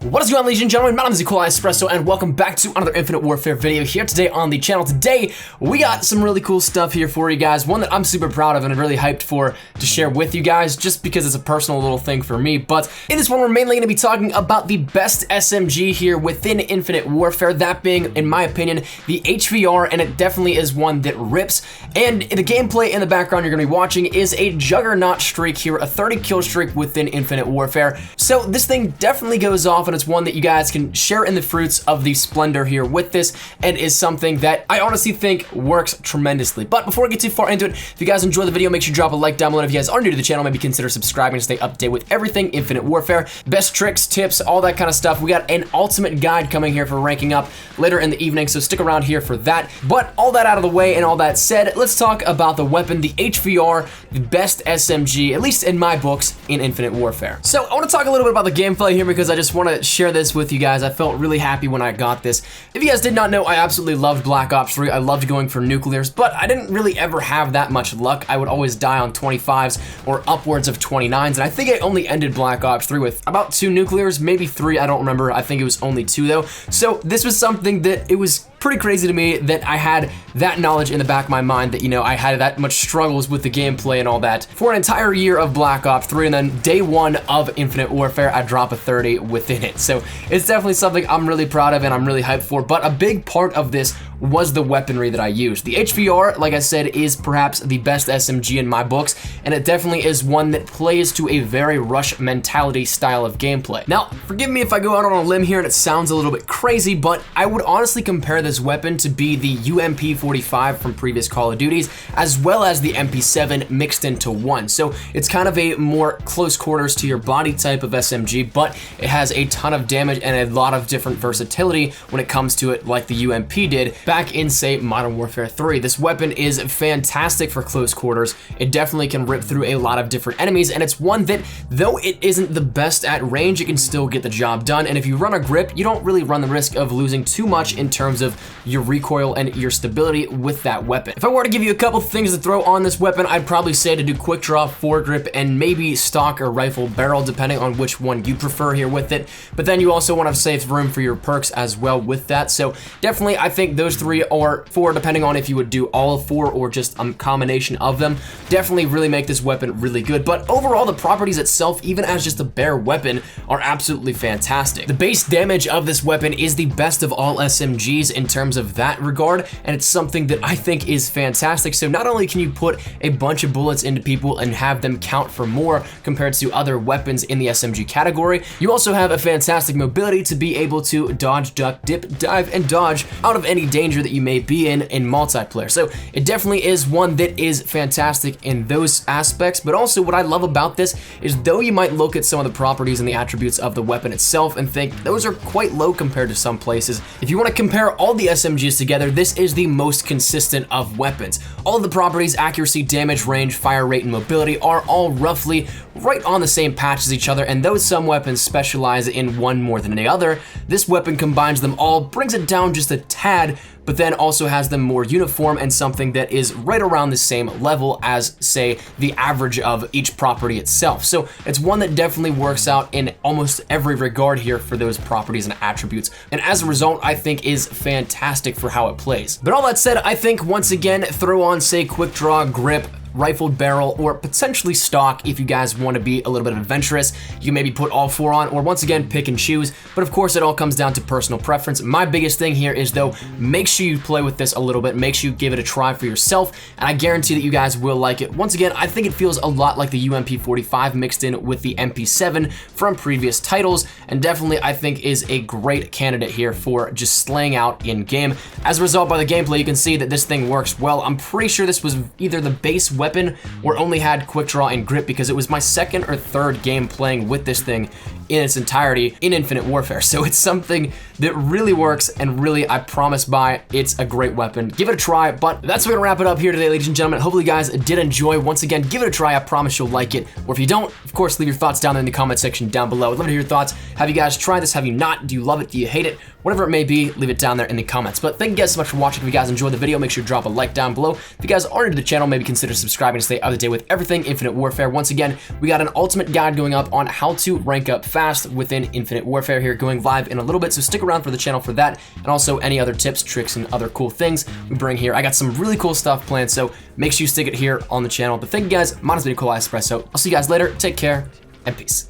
What is going on, ladies and gentlemen? My name is Cool Espresso, and welcome back to another Infinite Warfare video here today on the channel. Today, we got some really cool stuff here for you guys, one that I'm super proud of and I'm really hyped for to share with you guys, just because it's a personal little thing for me. But in this one, we're mainly going to be talking about the best SMG here within Infinite Warfare, that being, in my opinion, the HVR, and it definitely is one that rips. And the gameplay in the background you're going to be watching is a Juggernaut streak here, a 30 kill streak within Infinite Warfare. So this thing definitely goes off, and it's one that you guys can share in the fruits of the splendor here with this, and is something that I honestly think works tremendously. But before I get too far into it, if you guys enjoy the video, make sure you drop a like down below. If you guys are new to the channel, maybe consider subscribing to stay up to date with everything Infinite Warfare, best tricks, tips, all that kind of stuff. We got an ultimate guide coming here for ranking up later in the evening, so stick around here for that. But all that out of the way and all that said, let's talk about the weapon, the HVR, the best SMG, at least in my books, in Infinite Warfare. So I want to talk a little bit about the gameplay here because I just want to share this with you guys. I felt really happy when I got this. If you guys did not know, I absolutely loved Black Ops 3. I loved going for nuclears, but I didn't really ever have that much luck. I would always die on 25s or upwards of 29s, and I think I only ended Black Ops 3 with about 2 nuclears, maybe 3, I don't remember. I think it was only 2 though. So this was something that it was pretty crazy to me that I had that knowledge in the back of my mind that, you know, I had that much struggles with the gameplay and all that for an entire year of Black Ops 3, and then day 1 of Infinite Warfare, I drop a 30 within it. So it's definitely something I'm really proud of and I'm really hyped for, but a big part of this was the weaponry that I used. The HVR, like I said, is perhaps the best SMG in my books, and it definitely is one that plays to a very rush mentality style of gameplay. Now, forgive me if I go out on a limb here and it sounds a little bit crazy, but I would honestly compare this weapon to be the UMP45 from previous Call of Duties, as well as the MP7 mixed into one. So it's kind of a more close quarters to your body type of SMG, but it has a ton of damage and a lot of different versatility when it comes to it, like the UMP did back in, say, Modern Warfare 3. This weapon is fantastic for close quarters. It definitely can rip through a lot of different enemies, and it's one that, though it isn't the best at range, it can still get the job done. And if you run a grip, you don't really run the risk of losing too much in terms of your recoil and your stability with that weapon. If I were to give you a couple things to throw on this weapon, I'd probably say to do quick draw, foregrip, and maybe stock or rifle barrel, depending on which one you prefer here with it. But then you also want to save room for your perks as well with that. So definitely, I think those 3 or 4, depending on if you would do all 4 or just a combination of them, definitely really make this weapon really good. But overall, the properties itself, even as just a bare weapon, are absolutely fantastic. The base damage of this weapon is the best of all SMGs in terms of that regard, and it's something that I think is fantastic. So not only can you put a bunch of bullets into people and have them count for more compared to other weapons in the SMG category, you also have a fantastic mobility to be able to dodge, duck, dip, dive, and dodge out of any danger that you may be in multiplayer. So it definitely is one that is fantastic in those aspects. But also what I love about this is, though you might look at some of the properties and the attributes of the weapon itself and think those are quite low compared to some places, if you want to compare all the SMGs together, this is the most consistent of weapons. All of the properties, accuracy, damage, range, fire rate, and mobility are all roughly right on the same patch as each other, and though some weapons specialize in one more than the other, this weapon combines them all, brings it down just a tad, but then also has them more uniform and something that is right around the same level as, say, the average of each property itself. So it's one that definitely works out in almost every regard here for those properties and attributes, and as a result, I think is fantastic for how it plays. But all that said, I think once again, throw on, say, quick draw, grip, rifled barrel, or potentially stock if you guys want to be a little bit adventurous. You can maybe put all 4 on, or once again, pick and choose. But of course, it all comes down to personal preference. My biggest thing here is, though, make sure you play with this a little bit. Make sure you give it a try for yourself, and I guarantee that you guys will like it. Once again, I think it feels a lot like the UMP45 mixed in with the MP7 from previous titles, and definitely I think is a great candidate here for just slaying out in game. As a result, by the gameplay, you can see that this thing works well. I'm pretty sure this was either the base weapon or only had quick draw and grip, because it was my 2nd or 3rd game playing with this thing in its entirety in Infinite Warfare. So it's something that really works, and really, I promise by, it's a great weapon. Give it a try, but that's where we're gonna wrap it up here today, ladies and gentlemen. Hopefully you guys did enjoy. Once again, give it a try. I promise you'll like it. Or if you don't, of course, leave your thoughts down there in the comment section down below. I'd love to hear your thoughts. Have you guys tried this? Have you not? Do you love it? Do you hate it? Whatever it may be, leave it down there in the comments. But thank you guys so much for watching. If you guys enjoyed the video, make sure to drop a like down below. If you guys are new to the channel, maybe consider subscribing to stay up to date with everything Infinite Warfare. Once again, we got an ultimate guide going up on how to rank up fast within Infinite Warfare here, going live in a little bit, so stick around for the channel for that, and also any other tips, tricks, and other cool things we bring here. I got some really cool stuff planned, so make sure you stick it here on the channel. But thank you guys. Mine has been Cool Espresso. I'll see you guys later. Take care, and peace.